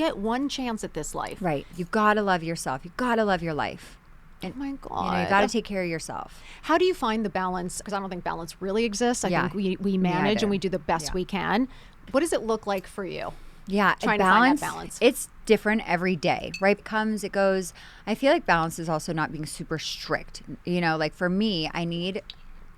get one chance at this life. Right. You got to love yourself. You got to love your life. And, oh my God. You got to take care of yourself. How do you find the balance? Because I don't think balance really exists. I think we manage and we do the best we can. What does it look like for you? Yeah. Trying to find that balance. It's different every day, right? It comes, it goes. I feel like balance is also not being super strict. You know, like for me, I need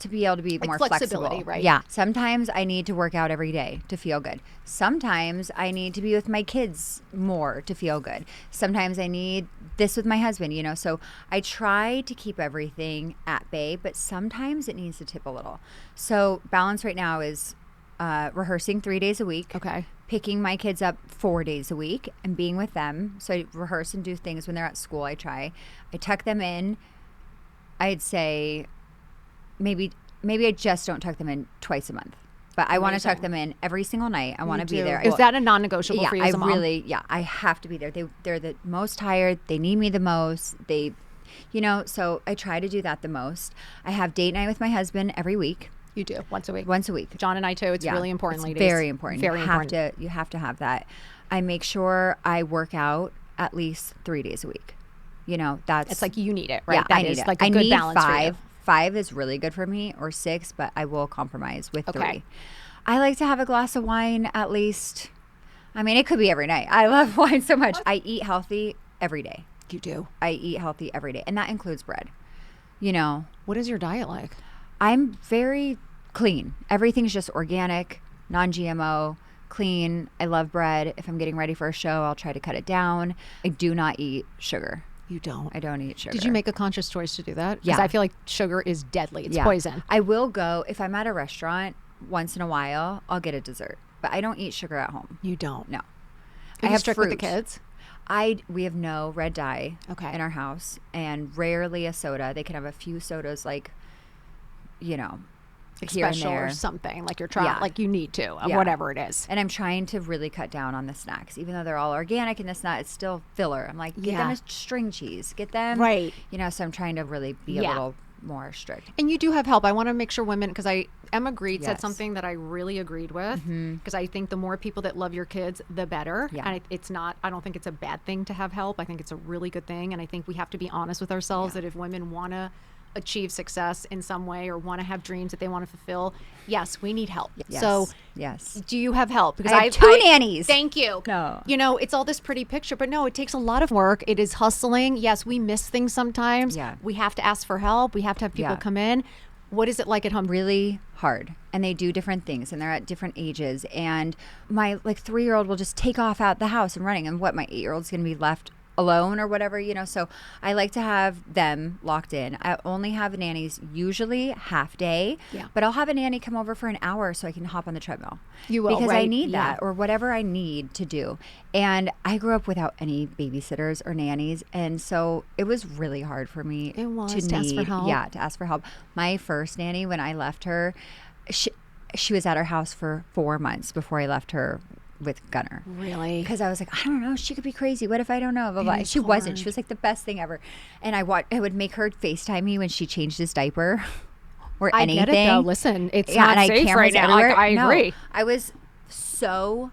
to be able to be more flexible. Right? Yeah. Sometimes I need to work out every day to feel good. Sometimes I need to be with my kids more to feel good. Sometimes I need this with my husband, you know. So I try to keep everything at bay, but sometimes it needs to tip a little. So balance right now is rehearsing 3 days a week. Okay. Picking my kids up 4 days a week and being with them. So I rehearse and do things when they're at school. I tuck them in. I'd say maybe I just don't tuck them in twice a month, but I want to tuck them in every single night. I want to be there. Is that a non-negotiable for you as a mom? I have to be there. They're the most tired. They need me the most. So I try to do that the most. I have date night with my husband every week. You do once a week. Once a week. John and I too. It's really important, it's ladies. Very important. Very important. You have to have that. I make sure I work out at least 3 days a week. You know, it's like you need it, right? Yeah, that I need is it. like a good balance 5. for you. 5 is really good for me, or 6, but I will compromise with 3. Okay. I like to have a glass of wine at least. I mean, it could be every night. I love wine so much. I eat healthy every day. You do? I eat healthy every day, and that includes bread. You know. What is your diet like? I'm very clean. Everything's just organic, non-GMO, clean. I love bread. If I'm getting ready for a show, I'll try to cut it down. I do not eat sugar. You don't? I don't eat sugar. Did you make a conscious choice to do that? Yeah. Because I feel like sugar is deadly. It's poison. I will go, if I'm at a restaurant, once in a while, I'll get a dessert. But I don't eat sugar at home. You don't? No. I have strict with the kids? We have no red dye in our house, and rarely a soda. They can have a few sodas, like, you know, here and special there. Or something, like you're trying, like you need to, whatever it is. And I'm trying to really cut down on the snacks, even though they're all organic and this, not, it's still filler. I'm like, get them a string cheese, get them, right? You know, so I'm trying to really be a little more strict. And you do have help. I want to make sure women, because Emma Greed said something that I really agreed with, because I think the more people that love your kids, the better. Yeah. And I don't think it's a bad thing to have help. I think it's a really good thing. And I think we have to be honest with ourselves that if women want to achieve success in some way or want to have dreams that they want to fulfill, yes, we need help. Yes. So yes, do you have help? Because I have 2 nannies. Thank you. No, you know, it's all this pretty picture, but no, it takes a lot of work. It is hustling. Yes, we miss things sometimes. Yeah, we have to ask for help. We have to have people come in. What is it like at home? Really hard. And they do different things, and they're at different ages. And my 3-year-old will just take off out the house and running, and my 8-year-old's going to be left alone or whatever, you know. So I like to have them locked in. I only have nannies usually half day, but I'll have a nanny come over for an hour so I can hop on the treadmill. You will, because right? I need that, or whatever I need to do. And I grew up without any babysitters or nannies, and so it was really hard for me to ask for help. Yeah, to ask for help. My first nanny, when I left her, she was at our house for 4 months before I left her with Gunner. Really? Because I was like, I don't know, she could be crazy. What if I don't know? Blah, blah. She wasn't. She was like the best thing ever. And I would make her FaceTime me when she changed his diaper or anything. I get it though. Listen, it's not safe right now. I agree. No, I was so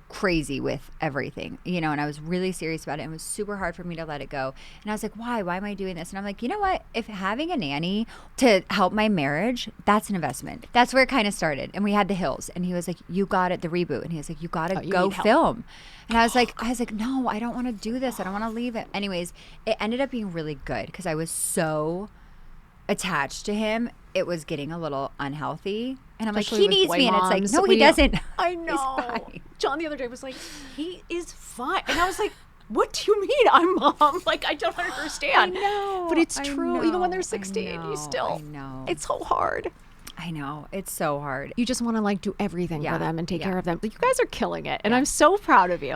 crazy with everything, you know, and I was really serious about it. It was super hard for me to let it go. And I was like, why am I doing this? And I'm like, you know what? If having a nanny to help my marriage, that's an investment. That's where it kind of started. And we had The Hills, and he was like, you got it, the reboot. And he was like, you got to go film. And I was like, no, I don't want to do this. I don't want to leave it. Anyways, it ended up being really good because I was so attached to him. It was getting a little unhealthy. And I'm especially like, he needs me. Moms. And it's like, no, he doesn't. I know. John the other day was like, he is fine. And I was like, what do you mean I'm mom? Like, I don't understand. I know. But it's true. Even when they're 16, you still. I know. It's so hard. I know. It's so hard. You just want to do everything for them and take care of them. You guys are killing it. And I'm so proud of you.